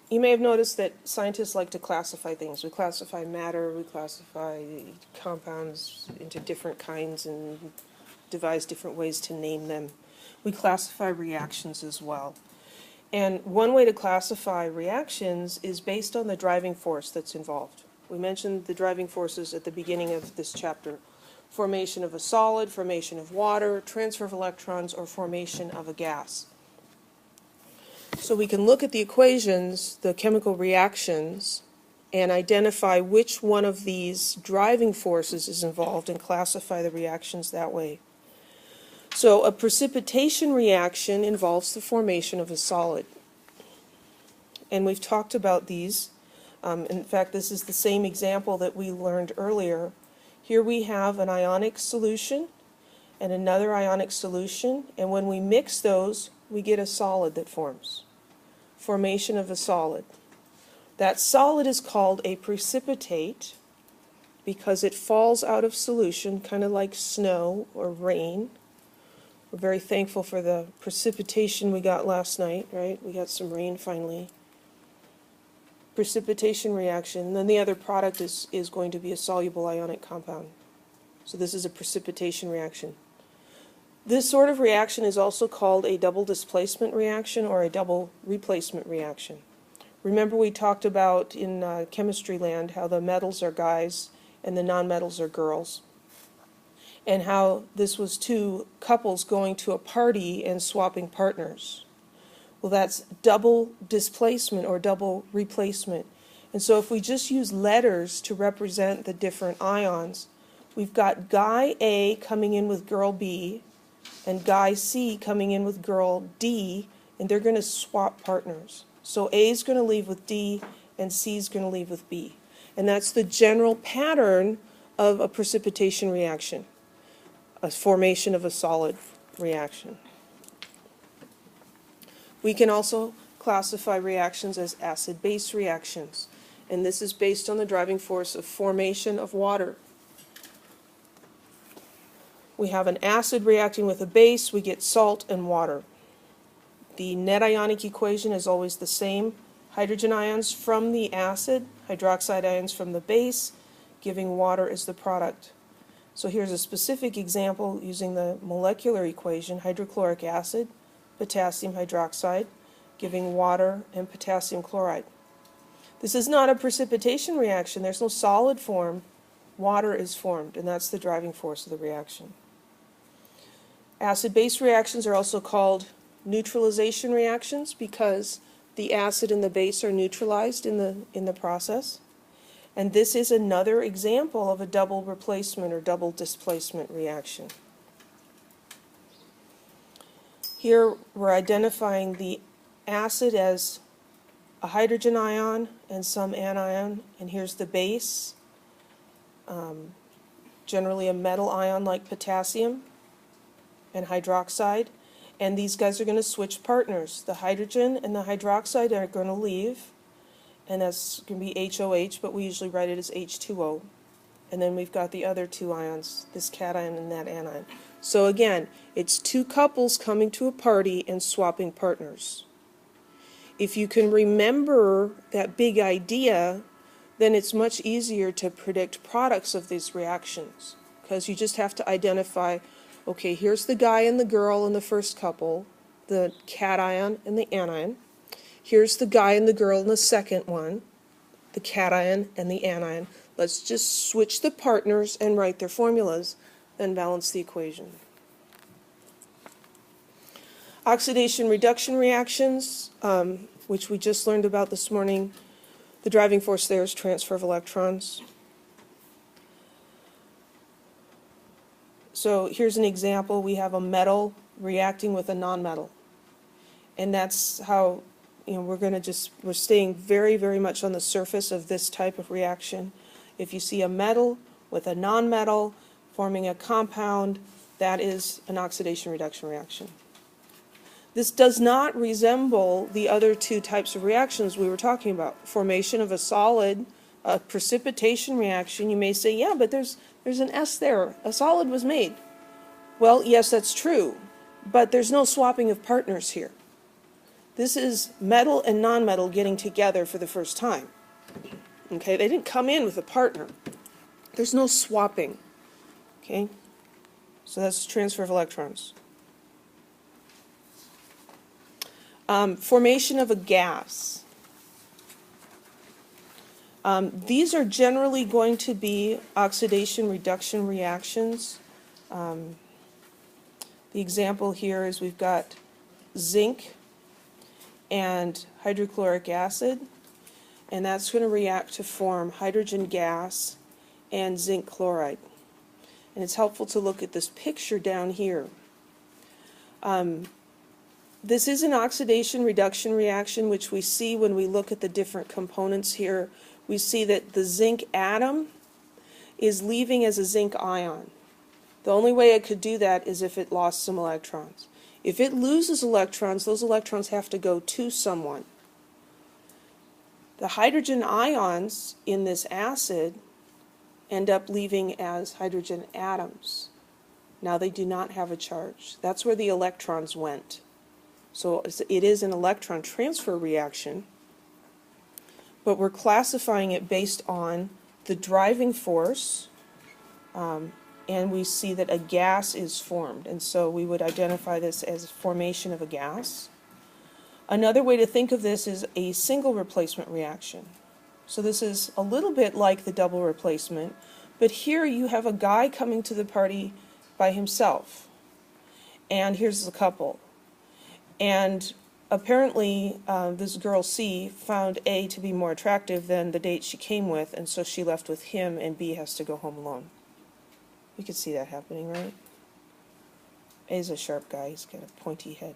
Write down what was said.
You may have noticed that scientists like to classify things. We classify matter, we classify compounds into different kinds and devise different ways to name them. We classify reactions as well. And one way to classify reactions is based on the driving force that's involved. We mentioned the driving forces at the beginning of this chapter. Formation of a solid, formation of water, transfer of electrons, or formation of a gas. So we can look at the equations, the chemical reactions, and identify which one of these driving forces is involved and classify the reactions that way. So a precipitation reaction involves the formation of a solid. And we've talked about these. In fact, this is the same example that we learned earlier. Here we have an ionic solution and another ionic solution, and when we mix those, we get a solid that forms. Formation of a solid. That solid is called a precipitate because it falls out of solution, kind of like snow or rain. We're very thankful for the precipitation we got last night, right? We got some rain finally. Precipitation reaction. And then the other product is going to be a soluble ionic compound. So this is a precipitation reaction. This sort of reaction is also called a double displacement reaction or a double replacement reaction. Remember we talked about in chemistry land how the metals are guys and the nonmetals are girls, and how this was two couples going to a party and swapping partners. Well, that's double displacement or double replacement. And so if we just use letters to represent the different ions, we've got guy A coming in with girl B and guy C coming in with girl D, and they're going to swap partners. So A is going to leave with D and C is going to leave with B. And that's the general pattern of a precipitation reaction, a formation of a solid reaction. We can also classify reactions as acid-base reactions, and this is based on the driving force of formation of water. We have an acid reacting with a base, we get salt and water. The net ionic equation is always the same. Hydrogen ions from the acid, hydroxide ions from the base, giving water as the product. So here's a specific example using the molecular equation, hydrochloric acid, potassium hydroxide, giving water and potassium chloride. This is not a precipitation reaction. There's no solid form. Water is formed, and that's the driving force of the reaction. Acid-base reactions are also called neutralization reactions because the acid and the base are neutralized in the process. And this is another example of a double replacement or double displacement reaction. Here we're identifying the acid as a hydrogen ion and some anion, and here's the base, generally a metal ion like potassium and hydroxide, and these guys are going to switch partners. The hydrogen and the hydroxide are going to leave, and that's going to be HOH, but we usually write it as H2O. And then we've got the other two ions, this cation and that anion. So again, it's two couples coming to a party and swapping partners. If you can remember that big idea, then it's much easier to predict products of these reactions, because you just have to identify, okay, here's the guy and the girl in the first couple, the cation and the anion. Here's the guy and the girl in the second one, the cation and the anion. Let's just switch the partners and write their formulas, then balance the equation. Oxidation-reduction reactions, which we just learned about this morning, the driving force there is transfer of electrons. So here's an example. We have a metal reacting with a nonmetal. And that's how, we're staying very, very much on the surface of this type of reaction. If you see a metal with a nonmetal forming a compound, that is an oxidation-reduction reaction. This does not resemble the other two types of reactions we were talking about. Formation of a solid, a precipitation reaction. You may say, yeah, but there's an S there. A solid was made. Well, yes, that's true, but there's no swapping of partners here. This is metal and nonmetal getting together for the first time. Okay, they didn't come in with a partner. There's no swapping. Okay, so that's transfer of electrons. Formation of a gas. These are generally going to be oxidation-reduction reactions. The example here is we've got zinc and hydrochloric acid, and that's going to react to form hydrogen gas and zinc chloride. And it's helpful to look at this picture down here. This is an oxidation-reduction reaction, which we see when we look at the different components here. We see that the zinc atom is leaving as a zinc ion. The only way it could do that is if it lost some electrons. If it loses electrons, those electrons have to go to someone. The hydrogen ions in this acid end up leaving as hydrogen atoms. Now they do not have a charge. That's where the electrons went. So it is an electron transfer reaction, but we're classifying it based on the driving force, and we see that a gas is formed, and so we would identify this as formation of a gas. Another way to think of this is a single replacement reaction. So this is a little bit like the double replacement, but here you have a guy coming to the party by himself, and here's the couple. And apparently this girl C found A to be more attractive than the date she came with, and so she left with him, and B has to go home alone. You could see that happening, right? A's a sharp guy. He's got a pointy head.